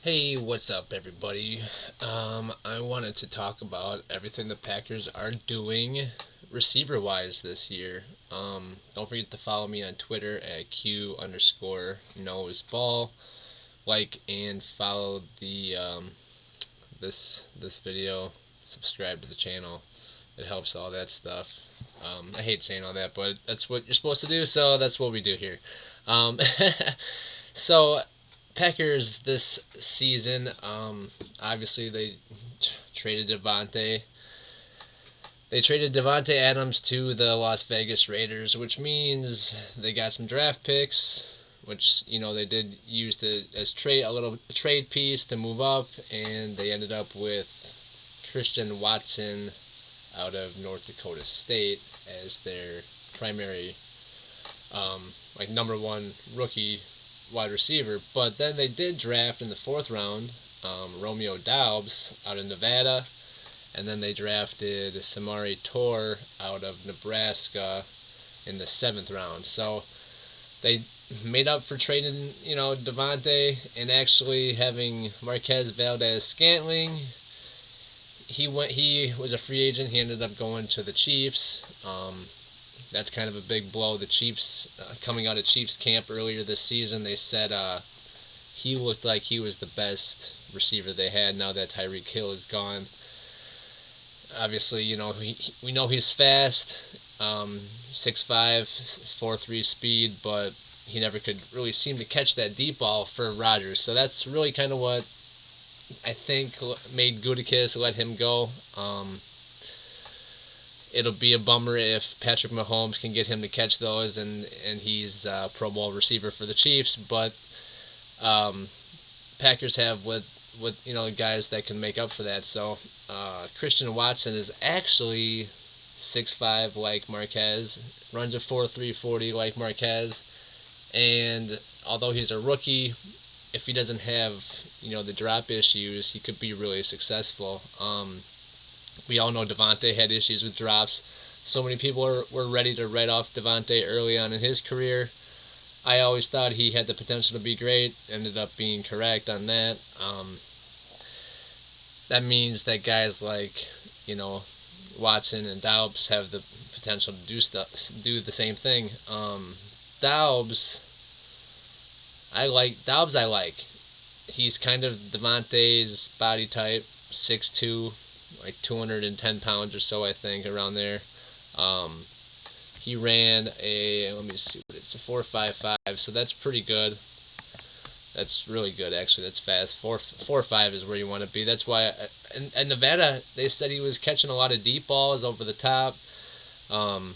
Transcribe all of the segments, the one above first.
Hey, what's up, everybody? I wanted to talk about everything the Packers are doing receiver wise this year. Don't forget to follow me on Twitter at Q underscore knows ball. Like and follow the this video. Subscribe to the channel. It helps all that stuff. I hate saying all that, but that's what you're supposed to do, so that's what we do here. Um, so Packers this season, obviously they traded Devontae. They traded Devontae Adams to the Las Vegas Raiders, which means they got some draft picks, which they did use as a little trade piece to move up, and they ended up with Christian Watson out of North Dakota State as their primary, number one rookie wide receiver. But then they did draft in the fourth round Romeo Doubs out of Nevada, and then they drafted Samari Tor out of Nebraska in the seventh round. So they made up for trading, Devontae and actually having Marquez Valdez Scantling. He was a free agent. He ended up going to the Chiefs. That's kind of a big blow. The Chiefs, coming out of Chiefs camp earlier this season, they said he looked like he was the best receiver they had now that Tyreek Hill is gone. Obviously, we know he's fast, 6'5", 4'3" speed, but he never could really seem to catch that deep ball for Rodgers. So that's really kind of what I think made Gutekunst let him go. It'll be a bummer if Patrick Mahomes can get him to catch those, and he's a Pro Bowl receiver for the Chiefs. But Packers have with guys that can make up for that. So Christian Watson is actually 6'5" like Marquez, runs a 4.3 40 like Marquez, and although he's a rookie, if he doesn't have the drop issues, he could be really successful. We all know Devontae had issues with drops. So many people were ready to write off Devontae early on in his career. I always thought he had the potential to be great. Ended up being correct on that. That means that guys like Watson and Doubs have the potential to do the same thing. Doubs, I like. He's kind of Devontae's body type, 6'2", like 210 pounds or so, I think, around there. He ran let me see what it's, a 4.55, so that's pretty good. That's really good, actually. That's fast. 4.5 is where you want to be. That's why, in Nevada, they said he was catching a lot of deep balls over the top. Kind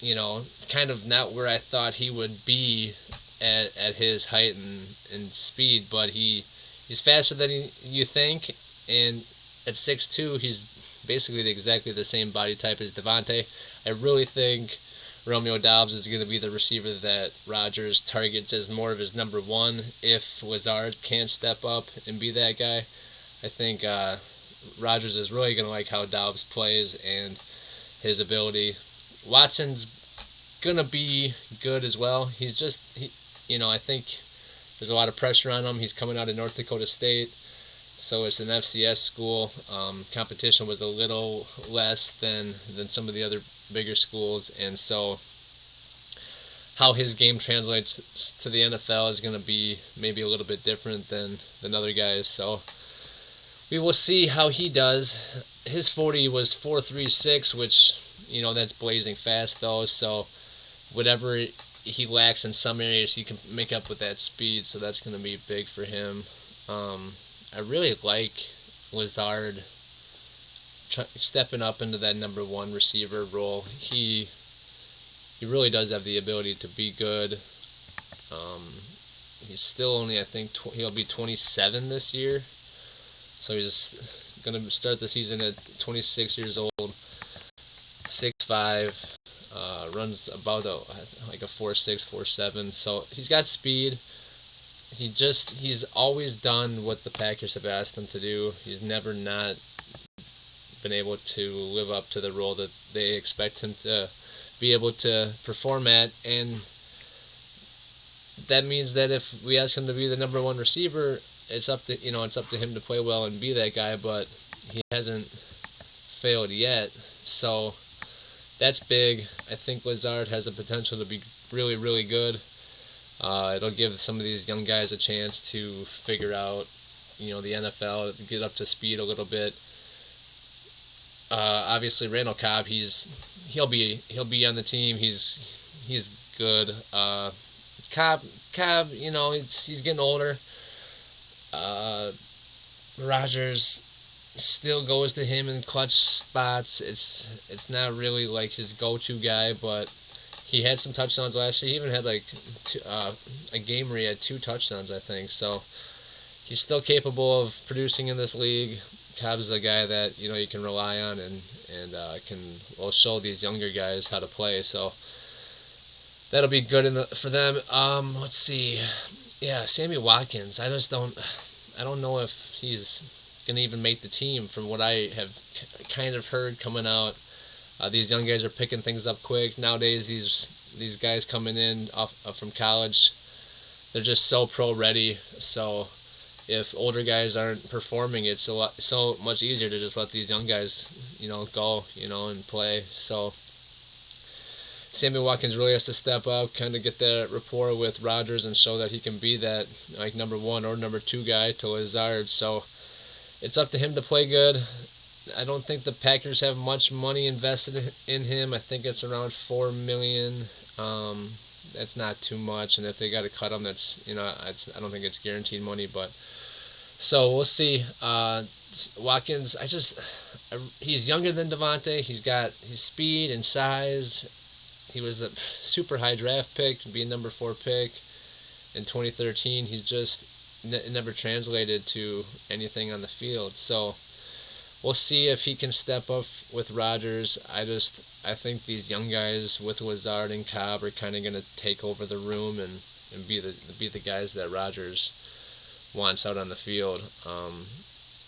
of not where I thought he would be at his height and speed, but he's faster than you think, and at 6'2", he's basically exactly the same body type as Devontae. I really think Romeo Doubs is going to be the receiver that Rodgers targets as more of his number one if Lazard can't step up and be that guy. I think Rodgers is really going to like how Doubs plays and his ability. Watson's going to be good as well. He's just, I think there's a lot of pressure on him. He's coming out of North Dakota State, so it's an FCS school. Competition was a little less than some of the other bigger schools, and so how his game translates to the NFL is going to be maybe a little bit different than other guys. So we will see how he does. His 40 was 4.36, which that's blazing fast though. So whatever he lacks in some areas, he can make up with that speed. So that's going to be big for him. I really like Lazard stepping up into that number one receiver role. He really does have the ability to be good. He's still only, I think, he'll be 27 this year. So he's going to start the season at 26 years old, 6'5", runs about like a 4.6, 4.7. So he's got speed. He's always done what the Packers have asked him to do. He's never not been able to live up to the role that they expect him to be able to perform at, and that means that if we ask him to be the number one receiver, it's up to him to play well and be that guy, but he hasn't failed yet. So that's big. I think Lazard has the potential to be really, really good. It'll give some of these young guys a chance to figure out, the NFL, get up to speed a little bit. Obviously, Randall Cobb, he'll be on the team. He's good. Cobb, he's getting older. Rogers still goes to him in clutch spots. It's not really like his go-to guy, but he had some touchdowns last year. He even had like a game where he had 2 touchdowns, I think. So he's still capable of producing in this league. Cobb's a guy that you can rely on and will show these younger guys how to play. So that'll be good for them. Let's see. Yeah, Sammy Watkins. I don't know if he's gonna even make the team. From what I have kind of heard coming out, these young guys are picking things up quick nowadays. These guys coming in from college, they're just so pro ready. So if older guys aren't performing, it's so much easier to just let these young guys, go, and play. So Sammy Watkins really has to step up, kind of get that rapport with Rodgers and show that he can be that like number 1 or number 2 guy to Lazard. So it's up to him to play good. I don't think the Packers have much money invested in him. I think it's around $4 million. That's not too much, and if they got to cut him, that's I don't think it's guaranteed money, but so we'll see. Watkins, he's younger than Devontae. He's got his speed and size. He was a super high draft pick, being number 4 pick in 2013. He's just never translated to anything on the field. So we'll see if he can step up with Rodgers. I think these young guys with Lazard and Cobb are kind of going to take over the room and be the guys that Rodgers wants out on the field.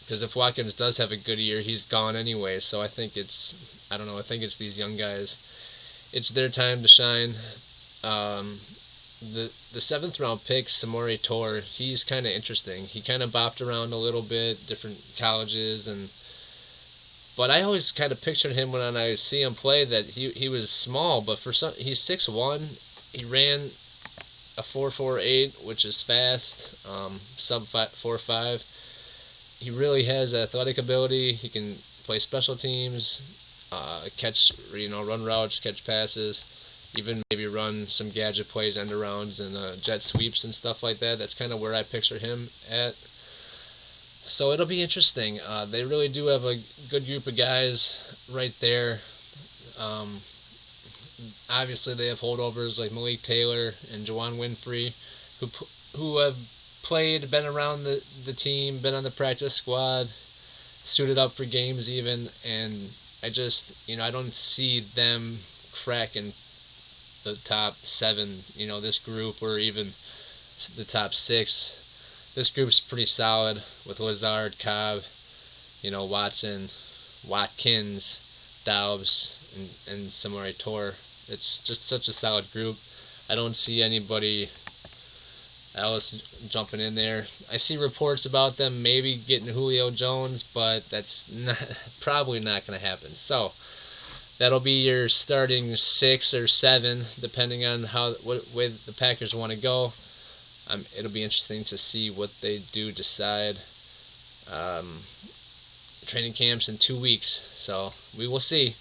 Because if Watkins does have a good year, he's gone anyway. So I think it's these young guys. It's their time to shine. The 7th round pick, Samori Toure, he's kind of interesting. He kind of bopped around a little bit, different colleges, but I always kind of pictured him when I see him play that he was small, but he's 6'1". He ran a 4.48, which is fast, sub 4.5. He really has athletic ability. He can play special teams, catch, run routes, catch passes, even maybe run some gadget plays, end arounds, and jet sweeps and stuff like that. That's kind of where I picture him at. So it'll be interesting. They really do have a good group of guys right there. Obviously, they have holdovers like Malik Taylor and Juwan Winfrey, who have played, been around the team, been on the practice squad, suited up for games even, and I don't see them cracking the top 7, this group, or even the top 6. This group's pretty solid with Lazard, Cobb, Watkins, Doubs, and Samori Toure. It's just such a solid group. I don't see anybody else jumping in there. I see reports about them maybe getting Julio Jones, but that's probably not going to happen. So that'll be your starting 6 or 7, depending on what way the Packers want to go. It'll be interesting to see what they do decide. Training camp's in 2 weeks, so we will see.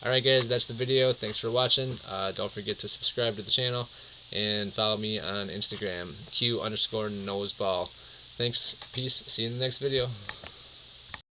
Alright guys, that's the video. Thanks for watching. Don't forget to subscribe to the channel and follow me on Instagram, Q_noseball. Thanks, peace, see you in the next video.